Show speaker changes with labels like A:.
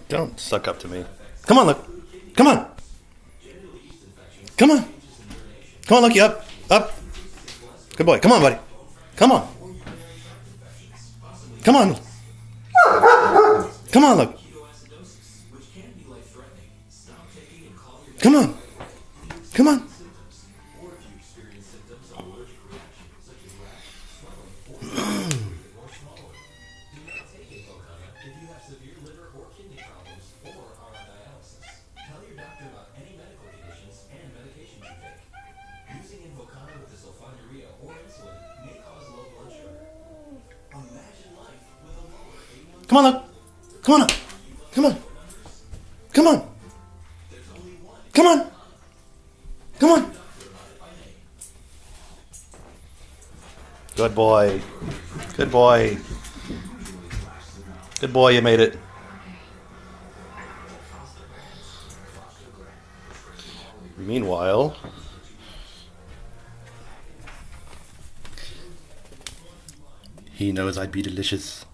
A: Don't suck up to me. Come on, look. Come on. Come on. Come on, Lucky. Up. Up. Good boy. Come on, buddy. Come on. Come on. Come on, look. Come on. Come on. Come on, look. Come on up. Come on. Come on. Come on. Come on. Good boy. Good boy. Good boy, you made it. Meanwhile, he knows I'd be delicious.